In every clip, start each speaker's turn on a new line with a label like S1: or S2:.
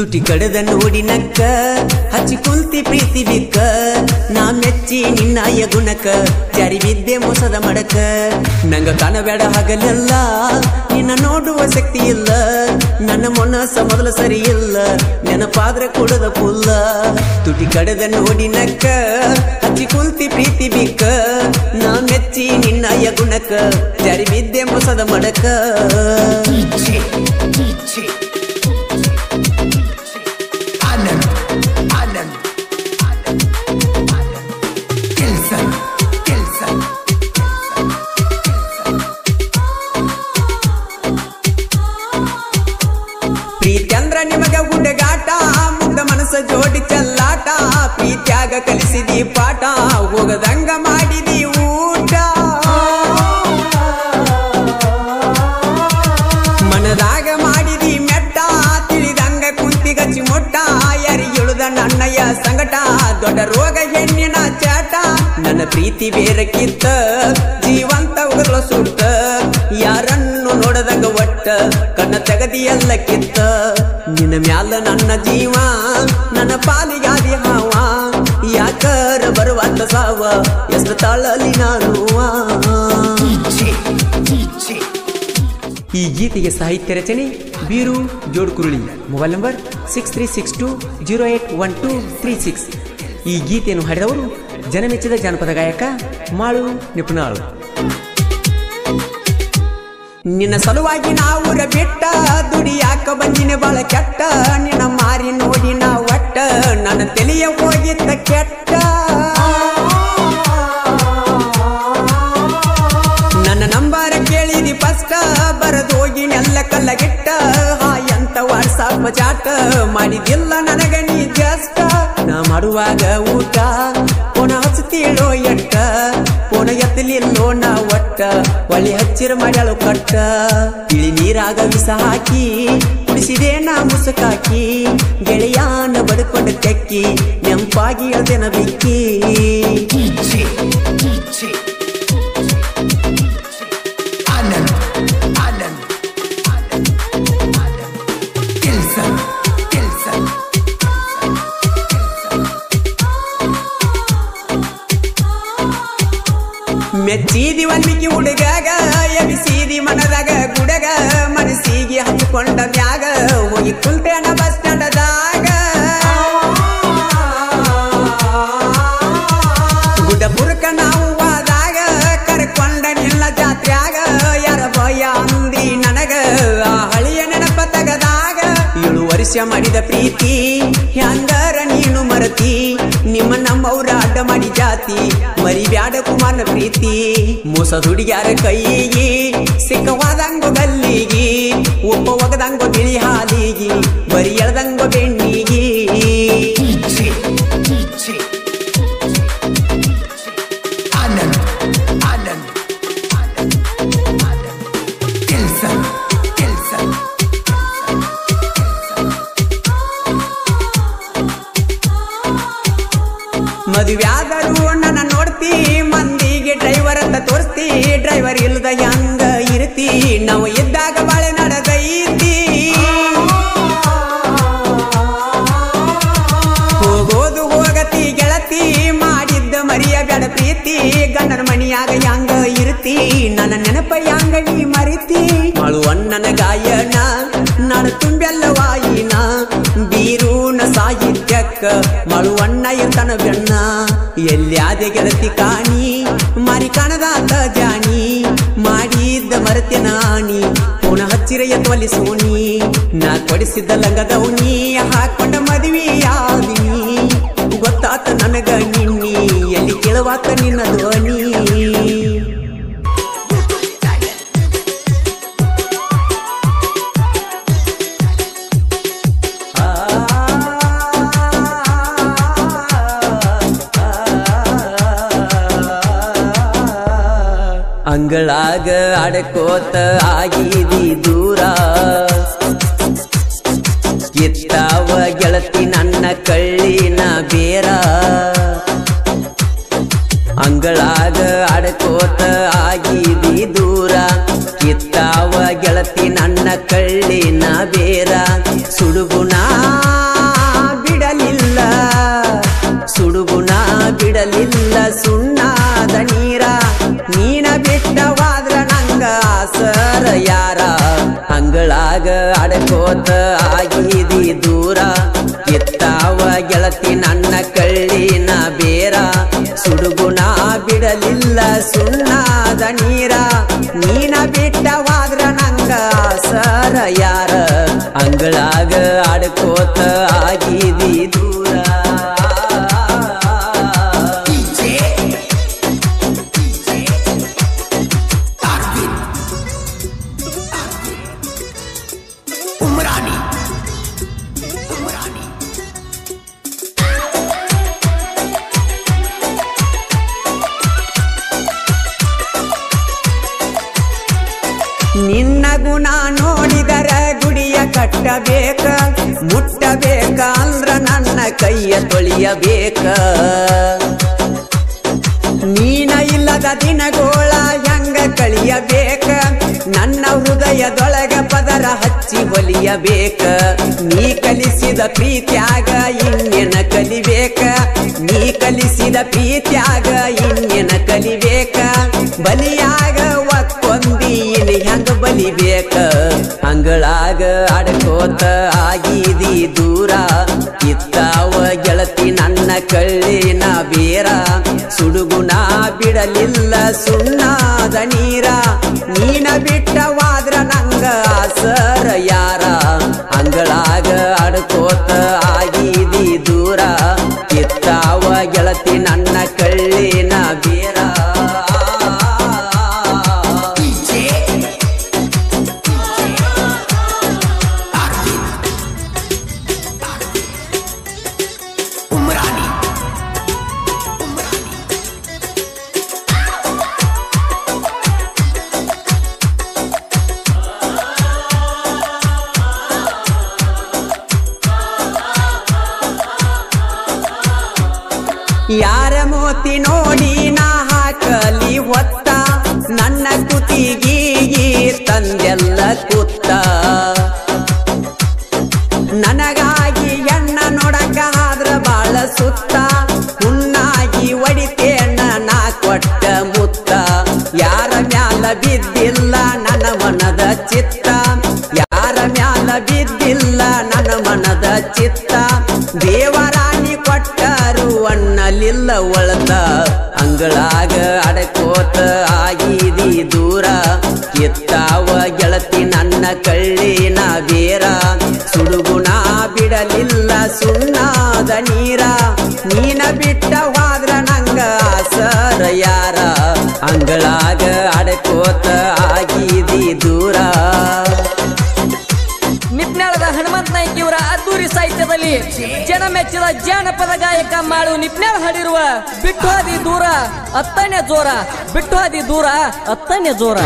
S1: ತುಟಿ ಕಡದ ನೋಡಿ ನಕ್ಕ ಹಚ್ಚಿ ಕುಂತಿ ಪ್ರೀತಿ ಬಿಕ್ಕ ನಾ ಮೆಚ್ಚಿ ನಿನ್ನಯ ಗುಣಕ ಜಾರಿ ಬಿದ್ದೆ ಮೋಸದ ಮಡಕ ನಂಗ ಕಾಣಬೇಡ ಹಗಲೆಲ್ಲ ನಿನ್ನ ನೋಡುವ ಶಕ್ತಿ ಇಲ್ಲ ನನ್ನ ಮನಸ್ಸ ಮೊದಲು ಸರಿ ಇಲ್ಲ ನೆನಪಾದ್ರೆ ಕೊಡದ ಪುಲ್ಲ ತುಟಿ ಕಡದ ನೋಡಿ ನಕ್ಕ ಹಚ್ಚಿ ಕುಂತಿ ಪ್ರೀತಿ ಬಿಕ್ಕ ನಾ ಮೆಚ್ಚಿ ನಿನ್ನಯ ಗುಣಕ ಜಾರಿ ಬಿದ್ದೆ ಮೋಸದ ಮಡಕ ಪ್ರೀತಿ ಅಂದ್ರ ನಿಮಗ ಗುಡ್ಡಗಾಟ ಮುಗ್ಧ ಮನಸ್ಸ ಜೋಡಿ ಚೆಲ್ಲಾಟ ಪ್ರೀತಿಯಾಗ ಕಲಿಸಿದಿ ಪಾಠ ಹೋಗದಂಗ ಮಾಡಿದಿ ಊಟ ಮನದಾಗ ಮಾಡಿದಿ ಮೆಟ್ಟ ತಿಳಿದಂಗ ಕುಂತಿ ಗಚ್ಚಿ ಮೊಟ್ಟ ಯಾರಿಗಿಳುದ ನನ್ನಯ್ಯ ಸಂಗಟ ದೊಡ್ಡ ರೋಗ ಹೆಣ್ಣಿನ ಚಾಟ ನನ್ನ ಪ್ರೀತಿ ಬೇರಕ್ಕಿತ್ತ ಜೀವಂತ ಉಗರ್ಲ ಸುಟ್ಟ ಯಾರನ್ನು ನೋಡದಂಗ ಒಟ್ಟ ಕಣ್ಣ ತೆಗದಿ ಎಲ್ಲ ಕಿತ್ತ ನಿನ್ನ ಮ್ಯಾಲ ನನ್ನ ಜೀವ ನನ್ನ ಪಾಲಿಗಾದಿ ಹಾವ ಯಾಕರ ಬರುವಂತ ಸಾವ ಎಷ್ಟು ತಾಳಲಿ ನಾನು ಈ ಗೀತೆಗೆ ಸಾಹಿತ್ಯ ರಚನೆ ಬೀರು ಜೋಡ್ಕುರುಳಿ ಮೊಬೈಲ್ ನಂಬರ್ 6362081236 ಈ ಗೀತೆಯನ್ನು ಹಾಡಿದವರು ಜನಮೆಚ್ಚಿದ ಜಾನಪದ ಗಾಯಕ ಮಾಳು ನಿಪುಣಾಳು ನಿನ್ನ ಸಲುವಾಗಿ ನಾವುರ ಬಿಟ್ಟ ದುಡಿಯಾಕ ಬಂದಿನ ಬಾಳ ಕೆಟ್ಟ ನಿನ್ನ ಮಾರಿ ನೋಡಿ ನಾ ಒಟ್ಟ ನನ್ನ ತಲೆಯ ಹೋಗಿತ್ತ ಕೆಟ್ಟ ನನ್ನ ನಂಬರ ಕೇಳಿದಿ ಫಸ್ಟ್ ಬರದು ಹೋಗಿ ನೆಲ್ಲ ಕಲ್ಲಗಿಟ್ಟ ಹಾಯಂತ ವಾಟ್ಸಾಪ್ ಚಾಟ ಮಾಡಿದಿಲ್ಲ ನನಗ ನೀ ಜಸ್ಟ್ ನಾ ಮಾಡುವಾಗ ಊಟ ಪುನಃ ಹಚ್ಚತೀಳೋ ಎಟ್ಟ ಪುನಃ ಎತ್ತಲಿಲ್ಲೋ ನಾ ಒಟ್ಟ ಒಳ್ಳೆ ಹಚ್ಚಿರ ಮಾಡ್ಯಾಳು ಕಟ್ಟ ಇಳಿ ನೀರಾಗ ವಿಷ ಹಾಕಿ ಕುಡಿಸಿದೆ ನಾ ಮುಸುಕಾಕಿ ಗೆಳೆಯಾನ ಬಡ್ಕೊಂಡ ತೆಕ್ಕಿ ನೆಂಪಾಗಿ ಅದೇನ ಬಿಕ್ಕಿ ಮೆಚ್ಚಿದಿ ಒಂದಿಕ್ಕಿ ಹುಡುಗಾಗ ಎಬಿಸಿದಿ ಮನದಾಗ ಗುಡಗ ಮನಸ್ಸಿಗೆ ಹಚ್ಚಿಕೊಂಡ ಮ್ಯಾಗ ಹೋಗಿ ಕುಂತೇನ ಬಸ್ ಸ್ಟ್ಯಾಂಡದಾಗ ಗುಡ್ಡಪುರಕ ನಾವು ಹೋದಾಗ ಕರ್ಕೊಂಡ ನಿಲ್ಲ ಜಾತ್ರ್ಯಾಗ ಯಾರ ಭಯ ಅಂದಿ ನನಗ ಆ ಹಳಿಯ ನೆನಪ ತಗದಾಗ 7 ವರ್ಷ ಮಾಡಿದ ಪ್ರೀತಿ ಹ್ಯಾಂಗರ ನೀನು ಮರತಿ ನಿಮ್ಮ ನಮ್ಮವ್ರ ಅಡ್ಡ ಮಾಡಿ ಜಾತಿ ಮರಿ ಬ್ಯಾಡ ಕುಮಾರನ ಪ್ರೀತಿ ಮೋಸ ಹುಡುಗ್ಯಾರ ಕೈಗಿ ಸಿಕ್ಕವಾದಂಗೋ ಗಲ್ಲಿಗಿ ಒಬ್ಬ ಒಗದಂಗೋ ಬಿಳಿ ಹಾಲಿಗಿ ಬರಿ ಎಳ್ದಂಗೋ ಬೆಣ್ಣಿಗಿ ಮದುವ್ಯಾದರೂ ನನ್ನ ನೋಡ್ತಿ ಮಂದಿಗೆ ಡ್ರೈವರ್ ಅಂತ ತೋರಿಸ್ತಿ ಡ್ರೈವರ್ ಇಲ್ದ ಹೆಂಗ ಇರ್ತಿ ನಾವು ಇದ್ದಾಗ ಬಾಳೆ ನಡೆದೈತಿ ಹೋಗೋದು ಹೋಗತಿ ಗೆಳತಿ ಮಾಡಿದ್ದ ಮರಿಯ ಬೇಡ ಪ್ರೀತಿ ಗಂಡನ ಮಣಿಯಾಗ ಹೆಂಗ ಇರ್ತಿ ನನ್ನ ನೆನಪ ಹೆಂಗ ನೀ ಮರಿತಿ ಅಳುವಣ್ಣನ ಗಾಯನ ನಾಡ ತುಂಬೆಲ್ಲ ವಾಯಿನ ಬೀರೂನ ಸಾಹಿತ್ಯಕ್ಕ ಮಳುವಣ್ಣ ಇರ್ತಾನ ಬೆಣ್ಣ ಎಲ್ಯಾದೆ ಗೆಳತಿ ಕಾಣಿ ಮಾರಿ ಕಾಣದಾತ ಜಾಣಿ ಮಾಡಿದ್ದ ಮರತೆ ನಾಣಿ ಪುನಃ ಹಚ್ಚಿರ ಎತ್ತವಲ್ಲಿ ಸೋಣಿ ನಾ ಕೊಡಿಸಿದ್ದ ಲಂಗದವನಿ ಹಾಕೊಂಡ ಮದುವೆಯಾದಿನಿ ಗೊತ್ತಾತ ನನಗ ನಿನ್ನಿ ಎಲ್ಲಿ ಕೇಳುವಾತ ನಿನ್ನ ಧ್ವನಿ ಅಂಗಳಾಗ ಅಡಕೋತ ಆಗಿದಿ ದೂರ ಕಿತ್ತಾವ ಗೆಳತಿ ನನ್ನ ಕಳ್ಳಿನ ಬೇರ ಅಂಗಳಾಗ ಅಡಕೋತ ಆಗಿದಿ ದೂರ ಕಿತ್ತಾವ ಗೆಳತಿ ನನ್ನ ಕಳ್ಳಿನ ಬೇರ ಸುಡುಗುಣ ಆಗಿದಿ ದೂರ ಎತ್ತಾವ ಗೆಳತಿ ನನ್ನ ಕಳ್ಳಿನ ಬೇರ ಸುಡುಗುಣ ಬಿಡಲಿಲ್ಲ ಸುಣ್ಣಾದ ನೀರ ನೀನ ಬಿಟ್ಟವಾದ್ರ ನಂಗ ಆಸರ ಯಾರ ಅಂಗಳಾಗ ಆಡ್ಕೋತ ಆಗಿದಿ ದೂರ ನಿನ್ನ ಗುಣ ನೋಡಿದರ ಗುಡಿಯ ಕಟ್ಟಬೇಕ ಮುಟ್ಟಬೇಕ ಅಂದ್ರ ನನ್ನ ಕೈಯ ತೊಳಿಯಬೇಕ ನೀನ ಇಲ್ಲದ ದಿನಗೋಳ ಹೆಂಗ ಕಳಿಯಬೇಕ ನನ್ನ ಹೃದಯದೊಳಗ ಪದರ ಹಚ್ಚಿ ಹೊಲಿಯಬೇಕ ನೀ ಕಲಿಸಿದ ಪ್ರೀತ್ಯಾಗ ಇನ್ನೇನ ಕಲಿಬೇಕ ನೀ ಕಲಿಸಿದ ಪ್ರೀತ್ಯಾಗ ಇನ್ನೇನ ಕಲಿಬೇಕ ಬಲಿಯಾಗ ಒಕ್ಕೊಂದಿ ಇನ್ ಹೆಂಗ ಬಲಿಬೇಕ ಅಂಗಳಾಗ ಆಡ್ಕೋತ ಆಗಿದಿ ದೂರ ಇತ್ತಾವ ಗೆಳತಿ ನನ್ನ ಕಳ್ಳಿನ ಬೇರ ಸುಡುಗುಣ ಬಿಡಲಿಲ್ಲ ಸುಣ್ಣಾದ ನೀರ ನೀನ ಬಿಟ್ಟವಾದ್ರ ನಂಗ ಆಸರ ಯಾರ ಅಂಗಳಾಗ ಆಡ್ಕೋತ ಆಗಿದಿ ದೂರ ಇತ್ತಾವ ಗೆಳತಿ ನನ್ನ ಕಳ್ಳಿನ ಬೇರ ಯಾರ ಮೋತಿ ನೋಡಿ ನಾ ಹಾಕಲಿ ಹೊತ್ತ ನನ್ನ ಕುತಿಗಿ ತಂದೆಲ್ಲ ಕುತ್ತ ನನಗಾಗಿ ಎಣ್ಣ ನೋಡಕ ಆದ್ರ ಬಾಳ ಸುತ್ತ ಹುಣ್ಣಾಗಿ ಒಡಿತೇನ ನಾ ಕೊಟ್ಟ ಮುತ್ತ ಯಾರ ಮ್ಯಾಲ ಬಿದ್ದಿಲ್ಲ ನನ್ನ ಮನದ ಚಿತ್ತ ಯಾರ ಮ್ಯಾಲ ಬಿದ್ದಿಲ್ಲ ನನ್ನ ಮನದ ಚಿತ್ತ ದೇವರಾಣಿ ಕೊಟ್ಟರು ಅನ್ನಲಿಲ್ಲ ಒಳತ ಅಂಗಳಾಗ ಅಡಕೋತ ಆಗಿದಿ ದೂರ ಎತ್ತಾವ ಗೆಳತಿ ನನ್ನ ಕಳ್ಳಿನ ಬೇರ ಸುಡುಗುಣ ಬಿಡಲಿಲ್ಲ ಸುಣ್ಣಾದ ನೀರ ನೀನ ಬಿಟ್ಟವಾದ್ರ ನಂಗ ಆಸರ ಯಾರ ಅಂಗಳಾಗ ಅಡಕೋತ ಆಗಿದಿ ದೂರ
S2: ನಿಪ್ನಾಳದ ಹನುಮಂತ ನಾಯ್ಕ ಇವರ ಅದ್ದೂರಿ ಸಾಹಿತ್ಯದಲ್ಲಿ ಜನ ಮೆಚ್ಚಿದ ಜಾನಪದ ಗಾಯಕ ಮಾಳು ನಿಪ್ನಾಳ ಹಾಡಿರುವ ಬಿಟ್ಟು ಹಾದಿ ದೂರ ಅತ್ತನೇ ಜೋರ ಬಿಟ್ಟು ಹಾದಿ ದೂರ ಅತ್ತನೇ ಜೋರ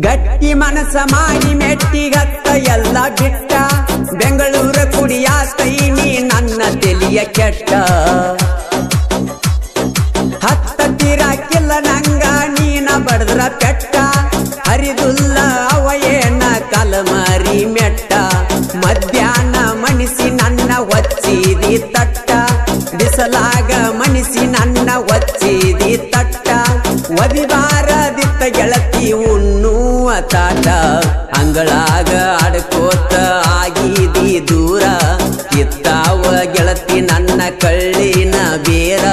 S1: ಗಟ್ಟಿ ಮನಸ ಮಾಡಿ ಮೆಟ್ಟಿಗತ್ತ ಎಲ್ಲ ಬಿಟ್ಟ ಬೆಂಗಳೂರ ಕುಡಿಯಾತೈನಿ ನನ್ನ ತೆಲಿಯ ಕೆಟ್ಟ ಹತ್ತ ತೀರಾಕಿಲ್ಲ ನಂಗ ನೀನ ಬಡದ್ರ ಪೆಟ್ಟ ಹರಿದುಲ್ಲ ಅವಯೇನ ಕಲಮರಿ ಮೆಟ್ಟ ಮಧ್ಯಾಹ್ನ ಮಣಿಸಿ ನನ್ನ ಒಚ್ಚಿದಿ ತಟ್ಟ ಬಿಸಲಾಗ ಮಣಿಸಿ ನನ್ನ ಒಚ್ಚಿದಿ ತಟ್ಟ ಒದಿಬಾರದಿತ್ತ ಗೆಳತಿ ಉಣ್ಣುವ ತಾಟ ಅಂಗಳಾಗ ಆಡ್ಕೋತ ಆಗಿದಿ ದೂರ ಇತ್ತಾವ ಗೆಳತಿ ನನ್ನ ಕಳ್ಳಿನ ಬೇರ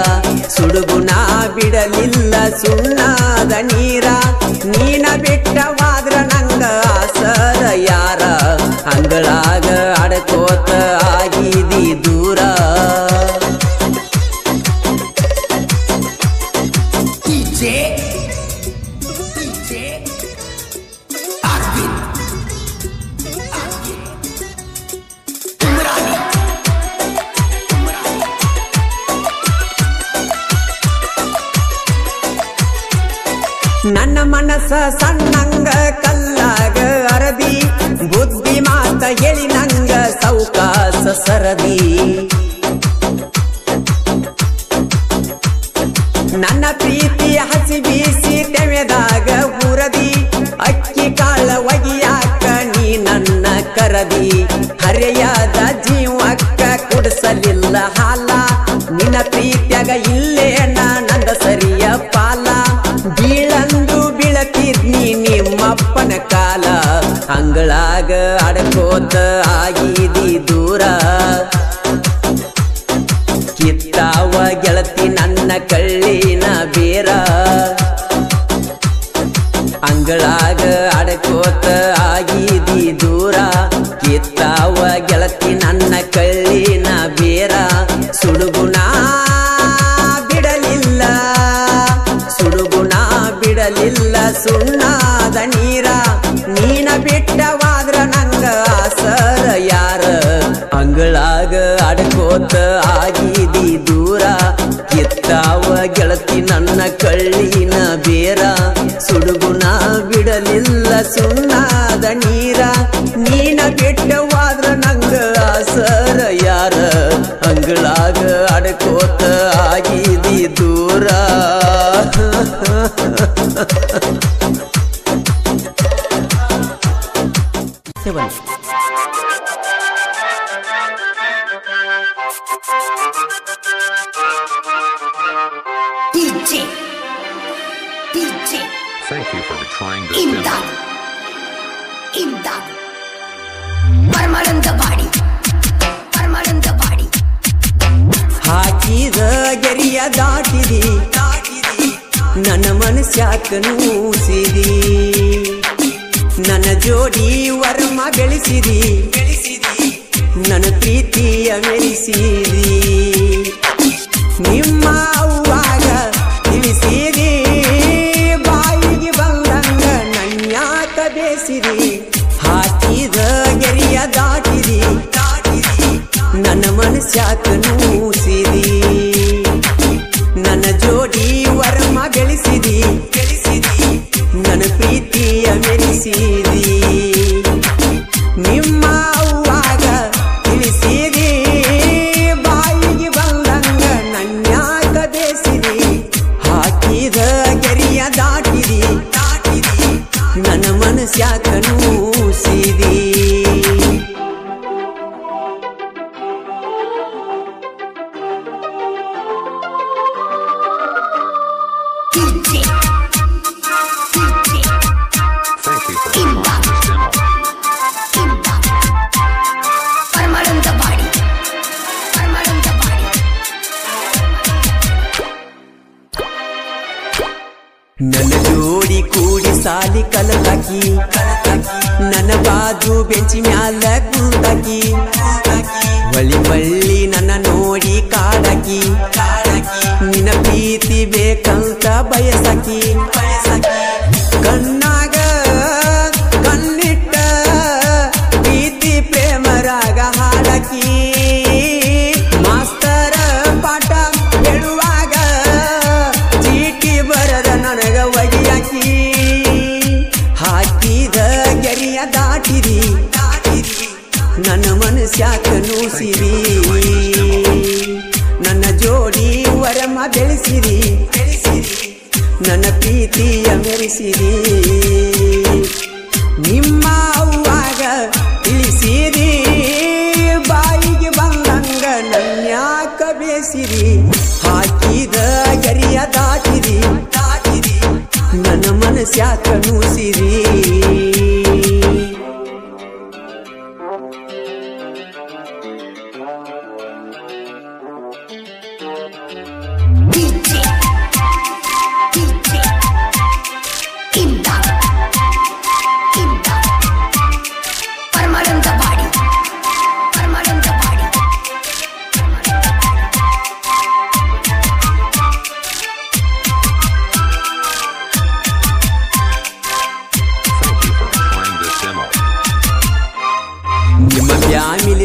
S1: ಸುಡುಗುಣ ಬಿಡಲಿಲ್ಲ ಸುಣ್ಣಾದ ನೀರ ನೀನ ಬಿಟ್ಟವಾದ್ರ ನಂಗ ಆಸರ ಯಾರ ಅಂಗಳಾಗ ಆಡ್ಕೋತ ಆಗಿದಿ ದೂರ ನನ್ನ ಮನಸ ಸಣ್ಣಂಗ ಕಲ್ಲಾಗ ಅರದಿ ಬುದ್ಧಿ ಮಾತ ಹೇಳಿ ನಂಗ ಸೌಕಾಸ ಸರದಿ ನನ್ನ ಪ್ರೀತಿಯ ಹಸಿ ಬೀಸಿ ತೆವೆದಾಗ ಹುರದಿ ಅಕ್ಕಿ ಕಾಳ ಒಗಿಯಾಕ ನೀ ನನ್ನ ಕರದಿ ಹರೆಯಾದ ಜೀವಕ್ಕ ಕುಡಿಸಲಿಲ್ಲ ಹಾಲ ನಿನ್ನ ಪ್ರೀತಿಯಾಗ ಇಲ್ಲೇ ನಂದ ಸರಿಯ ಆಡಕೋತ ಆಗಿದಿ ದೂರ ಕಿತ್ತಾವ ಗೆಳತಿ ನನ್ನ ಕಳ್ಳಿನ ಬೇರ ಅಂಗಳಾಗ ಆಡಕೋತ ಆಗಿದಿ ದೂರ ಕಿತ್ತಾವ ಗೆಳತಿ ನನ್ನ ಕಳ್ಳಿನ ಬೇರ ಸುಡುಗುಣ ಬಿಡಲಿಲ್ಲ ಬಿಡಲಿಲ್ಲ ಸುಣ್ಣಾದ ನೀರ ನೀನ ಬಿಟ್ಟವಾದ್ರ ನಂಗ ಆಸರ ಯಾರ ಅಂಗಳಾಗ ಆಡಕೋತ ಆಗಿದಿ ದೂರ ಕಿತ್ತಾವ ಗೆಳತಿ ನನ್ನ ಕಳ್ಳಿನ ಬೇರ ಸುಡುಗುಣ ಬಿಡಲಿಲ್ಲ ಸುಣ್ಣಾದ ನೀರ ನೀನ ಬಿಟ್ಟವಾದ್ರ ನಂಗ ಆಸರ ಯಾರ ಅಂಗಳಾಗ ಆಡಕೋತ ಆಗಿದಿ ದೂರ
S3: Thank you for trying this demo.
S4: Imdad. Permanent body.
S1: ಹಾಕಿದ ಗೆರಿಯ ದಾಟಿದಿ ನನ್ನ ಮನಸ್ಯಾಕ ನೂಸಿದಿ ನನ್ನ ಜೋಡಿ ವರ್ಮ ಬೆಳೆಸಿದಿ ನನ್ನ ಪ್ರೀತಿಯ ಮೆರೆಸಿದಿ ನಿಮ್ಮ ಅವ್ವಾಗ ತಿಳಿಸಿದಿ ಬಾಯಿಗೆ ಬಂದಂಗ ನನ್ಯಾಕ ಬೇಸಿದಿ ಹಾಕಿದ ಗೆರಿಯ ದಾಟಿದಿ ನನ್ನ ಮನಸ್ಯಾಕ ನೂಸಿದಿ ನನ್ನ ಜೋಡಿ ವರ್ಮ ಬೆಳೆಸಿದಿ ನನ್ನ ಪ್ರೀತಿಯ ಮೆರೆಸಿದಿ ನಿಮ್ಮ ಅವ್ವಾಗ ತಿಳಿಸಿದಿ ಬಾಯಿಗೆ ಬಂದಂಗ ನನ್ಯಾಕ ಬೇಸಿದಿ ಹಾಕಿದ ಗೆರಿಯ ದಾಟಿದಿ ನನ್ನ ಮನಸ್ಯಾಕ ನೂಸಿದಿ ನನ್ನ ಜೋಡಿ ಕೂಡಿ ಸಾಲಿ ಕಲತಾಕಿ ನನ್ನ ಬಾಜು ಬೆಂಚಿ ಮ್ಯಾಲ ಕುಂತಾಕಿ ಹೊಳ್ಳಿ ನನ್ನ ನೋಡಿ ಕಾಡಾಕಿ ನಿನ್ನ ಪ್ರೀತಿ ಬೇಕಂತ ಬಯಸಾಕಿ ಕಣ್ಣಾಗ ಕಣ್ಣಿಟ್ಟ ಪ್ರೀತಿ ಪ್ರೇಮರಾಗ ಹಾಡಾಕಿ ಮಾಸ್ತರ ಪಾಠ ಹೇಳುವಾಗ ಚೀಟಿ ಬರದ ನನಗ ಒಗಿಯಾಕಿ ಹಾಕಿದ ಗೆರಿಯ ದಾಟಿದಿ ನನ್ನ ಮನಸ್ಯಾಕ ನೂಸಿದಿ ನನ್ನ ಜೋಡಿ ವರಮ ಬೆಳೆಸಿದಿ ನನ್ನ ಪ್ರೀತಿಯ ಮೆರೆಸಿದಿ ನಿಮ್ಮ ಅವ್ವಾಗ ತಿಳಿಸಿದಿ ಬಾಯಿಗೆ ಬಂದಂಗ ನನ್ಯಾಕ ಬೇಸಿದಿ ಹಾಕಿದ ಗೆರಿಯ ದಾಟಿದಿ ನನ್ನ ಮನಸ್ಯಾಕ ನೂಸಿದಿ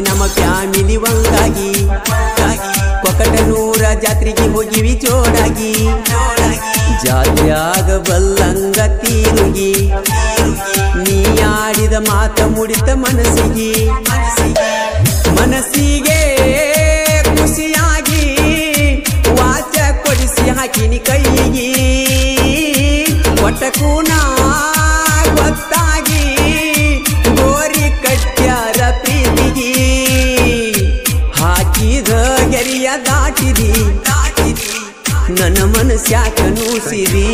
S1: ನಮ್ಮ ಫ್ಯಾಮಿಲಿ ಒಂದಾಗಿ ಕೊಕಟನೂರ ಜಾತ್ರೆಗೆ ಹೋಗಿವಿ ಜೋಡಾಗಿ ಜಾತ್ಯಾಗ ಬಲ್ಲಂಗ ತೀರುಗಿ ನೀ ಆಡಿದ ಮಾತ ಮುಡಿತ ಮನಸ್ಸಿಗೆ ಖುಷಿಯಾಗಿ ವಾಚ ಕೊಡಿಸಿ ಹಾಕಿನಿ ಕೈಗಿ ಒಟ್ಟಕೂನ ಗೊತ್ತಾಗಿ ಗೋರಿ ಕಟ್ಟ್ಯಾರ ಪ್ರೀತಿಗಿ ಹಾಕಿದ ಗೆರಿಯ ದಾಟಿದಿ ನನ್ನ ಮನಸ್ಯಾಕ ನೂಸಿದಿ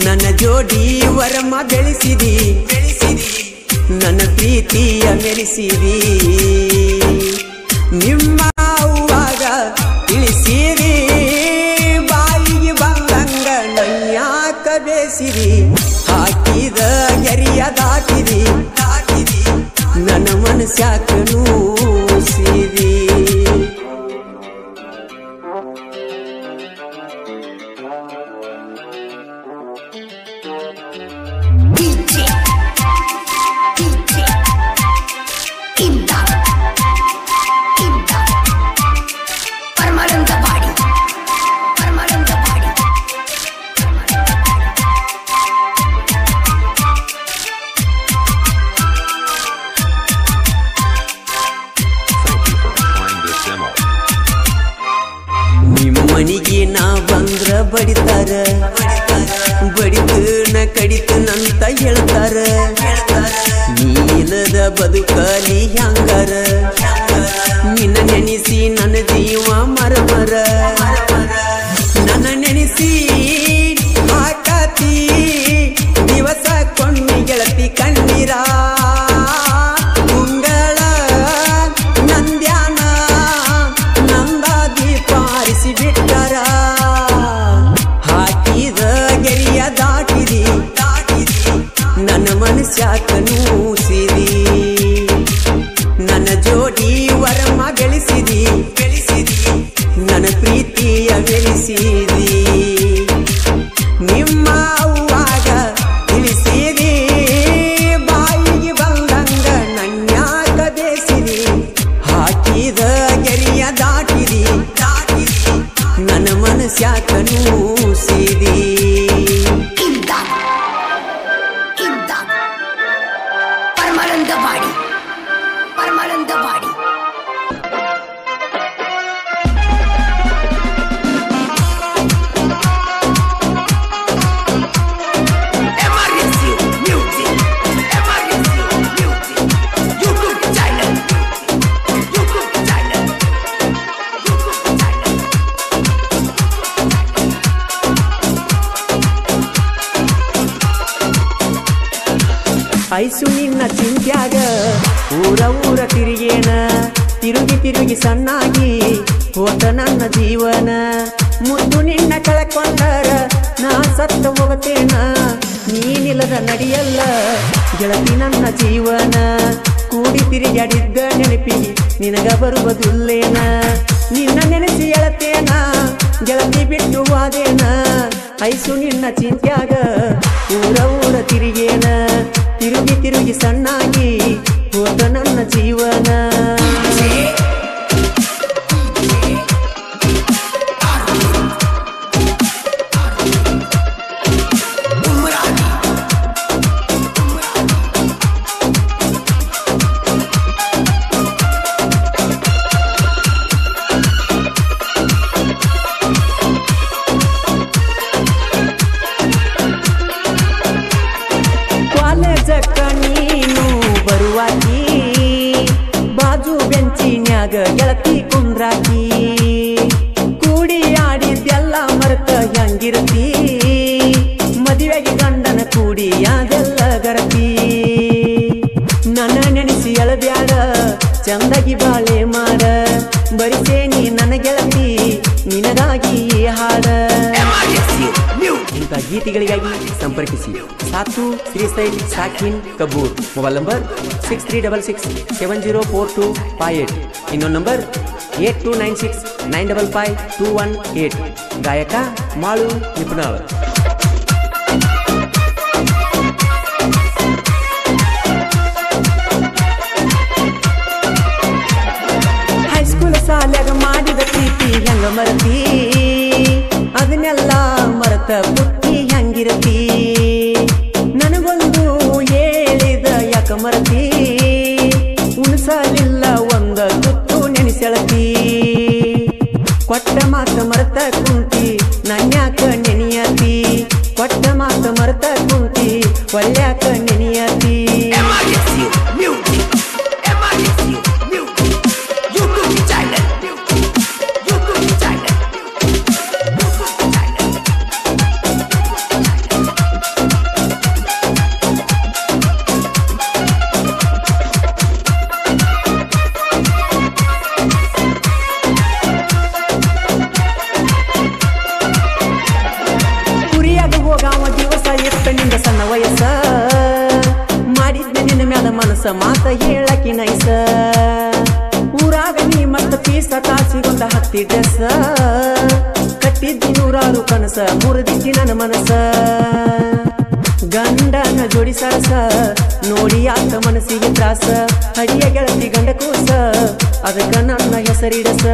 S1: ನನ್ನ ಜೋಡಿ ವರಮ ಬೆಳೆಸಿದಿ ನನ್ನ ಪ್ರೀತಿಯ ಮೆರೆಸಿರಿ ನಿಮ್ಮ ಅವ್ವಾಗ ತಿಳಿಸಿರಿ ಬಾಯಿಗೆ ಬಂದಂಗ ನನ್ಯಾಕ ಬೇಸಿರಿ ಹಾಕಿದ ಗೆರಿಯ ದಾಟಿರಿ ನನ್ನ ಮನಸ್ಯಾಕ ನೂಸಿರಿ ಮನಿಗೆ ನಾ ಬಂದ್ರ ಬಡಿತಾರ ಬಡಿತನ ಕಡಿತನಂತ ಹೇಳ್ತಾರ ನೀನದ ಬದುಕಲಿ ಹ್ಯಾಂಗಾರ ನಿನ್ನ ನೆನೆಸಿ ನನ್ನ ಜೀವ ಮರಮರ ನನ್ನ ನೆನೆಸಿ ಹಾಕತಿ ದಿವಸ ಕೊಂಡಿ ಗೆಳತಿ ಕಣ್ಣೀರ ಮುಂಗಳ ನಂದ್ಯಾನ ನಂದ ದೀಪ ಆರಿಸಿ ಬಿಟ್ಟರ ಹಾಕಿದ ಗೆರಿಯ ದಾಟಿರಿ ನನ್ನ ಮನಸ್ಯಾಕ ನೂಸಿರಿ ನನ್ನ ಜೋಡಿ ವರಮ ಗಳಿಸಿರಿ ನನ್ನ ಪ್ರೀತಿಯ ಬೆಳೆಸಿರಿ ನಿಮ್ಮ ಅವ್ವಾಗ ತಿಳಿಸಿರಿ ಬಾಯಿಗೆ ಬಂದಂಗ ನನ್ಯಾಕ ಬೇಸಿರಿ ಹಾಕಿದ ಗೆರಿಯ ದಾಟಿರಿ ನನ್ನ ಮನಸ್ಯಾಕ ನೂಸಿರಿ
S4: परमानंद बाड़ी
S1: ಐಸು ನಿನ್ನ ಚಿಂತ್ಯಾಗ ಊರ ಊರ ತಿರುಗೇನ ತಿರುಗಿ ತಿರುಗಿ ಸಣ್ಣಾಗಿ ಹೋತ ನನ್ನ ಜೀವನ ಮುದ್ದು ನಿನ್ನ ಕಳಕೊಂಡರ ನಾ ಸತ್ತ ಹೋಗತೇನ ನೀನಿಲ್ಲದ ನಡಿಯಲ್ಲ ಗೆಳತಿ ನನ್ನ ಜೀವನ ಕೂಡಿ ತಿರುಗಾಡಿದ್ದ ನೆನಪಿಗೆ ನಿನಗ ಬರುವುದಿಲ್ಲೇನ ನಿನ್ನ ನೆನೆಸಿ ಎಳತೇನ ಗೆಳತಿ ಬಿಟ್ಟು ವಾದೇನ ಐಸು ನಿನ್ನ ಚಿಂತ್ಯಾಗ ಊರ ಊರ ತಿರುಗೇನ ತಿರುಗಿ ತಿರುಗಿ ಸಣ್ಣಾಗಿ ಹೋದ ನನ್ನ ಜೀವನ ನೀನು ಬರುವಾಕಿ ಬಾಜು ಬೆಂಚಿನ್ಯಾಗ ಗೆಳತಿ ಕುಂದ್ರಾಕಿ ಕೂಡಿ ಆಡಿದ್ದೆಲ್ಲ ಮರೆತ ಹೆಂಗಿರತಿ ಮದುವೆಗೆ ಗಂಡನ ಕೂಡಿ ಅದೆಲ್ಲ ಗರತಿ ನನ್ನ ನೆನೆಸಿ ಎಳಬ್ಯಾಡ ಚಂದಗಿ ಬಾಳೆ ಮಾರ ಬರಿಸೇನಿ ನನ್ನ ಗೆಳತಿ ನಿನಗಾಗಿ ಹಾಡ ಇಂಥ ಗೀತೆಗಳಿಗಾಗಿ ಸಂಪರ್ಕಿಸಿ ಸಾತು ಶ್ರೀಸೈಲ್ ಸಾಕಿನ್ ಕಬೂರ್ ಮೊಬೈಲ್ ನಂಬರ್ 6366704258 ಇನ್ನೊಂದು ನಂಬರ್ 8296955218 ಗಾಯಕ ಮಾಳು ನಿಪುಣಾಳ್ ಹೈಸ್ಕೂಲ್ ಸಾಲ್ಯಾಗ ಮಾಡಿದ ಪ್ರೀತಿ ಹೆಂಗ ಮರತಿ ಅದನ್ನೆಲ್ಲ ಮರತ ಬುಟ್ಟಿ ಹೆಂಗಿರತಿ ನನಗೊಂದು ಹೇಳಿದ ಯಾಕ ಮರತಿ ಉಣಸಲಿಲ್ಲ ಒಂದ ತುತ್ತು ನೆನೆಸೆಳತಿ ಕೊಟ್ಟ ಮಾತ ಮರತ ಕುಂತಿ ನನ್ಯಾಕ ನೆನೆಯತಿ ಕೊಟ್ಟ ಮಾತ ಮರತ ಕುಂತಿ ಒಳ್ಳ್ಯಾಕ ನೆನೆಯತಿ ಇತ್ತ ನಿಂದ ಸಣ್ಣ ವಯಸ್ಸ ಮಾಡಿದ್ದೆ ನಿನ್ನ ಮ್ಯಾಲ ಮನಸ್ಸ ಮಾತ ಹೇಳಕಿ ನೈಸ ಊರಾಗ ನೀ ಮತ್ತ ಪೀಸ ಕಾಸಿಗೊಂದ ಹತ್ತಿ ಡ್ರೆಸ್ ಕಟ್ಟಿದ್ದಿ ನೂರಾರು ಕನಸ ಮುರಿದಿದ್ದಿ ನನ್ನ ಮನಸ್ಸ ಗಂಡನ ಜೋಡಿ ಸರಸ ನೋಡಿ ಆತ ಮನಸ್ಸಿಗೆ ತ್ರಾಸ ಹಡಿಯ ಗೆಳತಿ ಗಂಡ ಕೂಸ ಅದಕ್ಕ ನನ್ನ ಹೆಸರಿಡಸ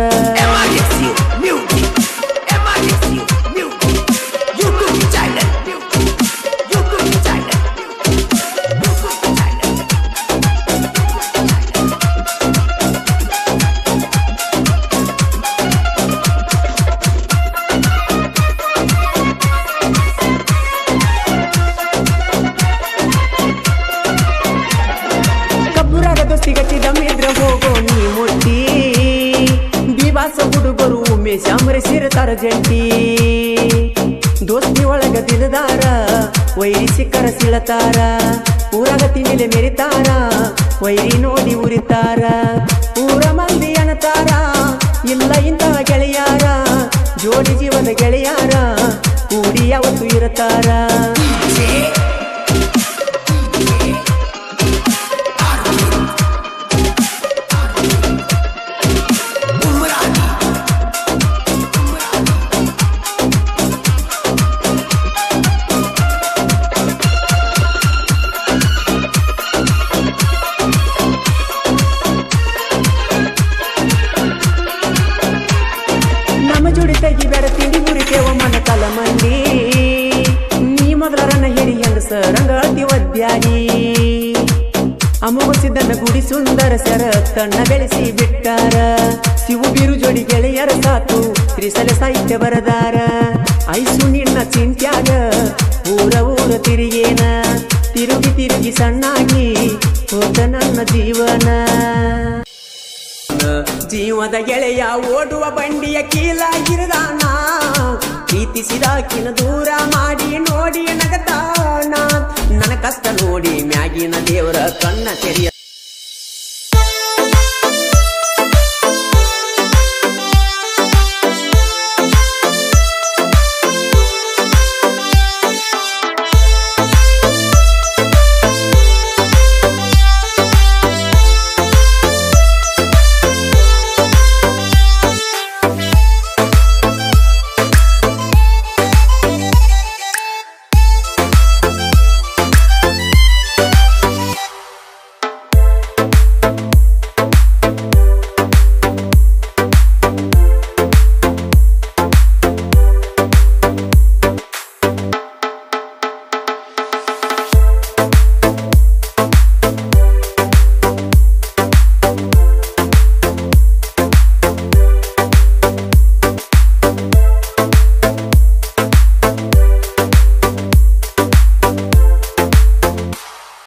S1: ಗಟ್ಟಿದಮ್ಮಿದ್ರ ಹೋಗೋ ನೀ ಮುಟ್ಟಿ ಬಿವಾಸ ಹುಡುಗರು ಉಮೇಶ್ ಅಮರೇಶಿರ್ತಾರ ಜಂಟಿ ದೋಸ್ತಿ ಒಳಗ ದಿಲದಾರ ವೈರಿ ಸಿಕ್ಕರ ಸಿಳತಾರ ಊರಾಗ ತಿಂಡಿಲೆ ಮೆರಿತಾರ ವೈರಿ ನೋಡಿ ಉರಿತಾರ ಊರ ಮಂದಿ ಅನ್ನತಾರ ಇಲ್ಲ ಇಂತಹ ಗೆಳೆಯಾರ ಜೋಡಿ ಜೀವನ ಗೆಳೆಯಾರ ಕೂಡಿ ಯಾವತ್ತು ಇರುತ್ತಾರ ಜೋಡಿ ತೆಗಿ ಬೇಡ ತಿಂಡಿ ಮುರಿತೇವ ಮನ ಕಾಲ ಮಂದಿ ನೀ ಮೊದಲರನ್ನ ಹೇಳಿ ಹೆಂಗಸ ರಂಗಾಳ್ತಿ ಒದ್ಯಾಡಿ ಅಮೋಘಸಿದ್ದನ್ನ ಗುಡಿ ಸುಂದರ ಸರ ತನ್ನ ಬೆಳೆಸಿ ಬಿಟ್ಟಾರ ಶಿವು ಬೀರು ಜೋಡಿ ಗೆಳೆಯರ ಸಾತು ತ್ರಿಸಲ ಸಾಹಿತ್ಯ ಬರದಾರ ಐಸು ನಿನ್ನ ಚಿಂತ್ಯಾಗ ಊರ ತಿರುಗೇನ ತಿರುಗಿ ತಿರುಗಿ ಸಣ್ಣಾಗಿ ಹೋದ ನನ್ನ ಜೀವನ ಜೀವದ ಗೆಳೆಯ ಓಡುವ ಬಂಡಿಯ ಕೀಲಾಗಿರದಾನ ಪ್ರೀತಿಸಿದಾಕಿನ ದೂರ ಮಾಡಿ ನೋಡಿ ನಗತಾನ ನನ್ನ ಕಷ್ಟ ನೋಡಿ ಮ್ಯಾಗಿನ ದೇವರ ಕಣ್ಣ ತೆರೆಯ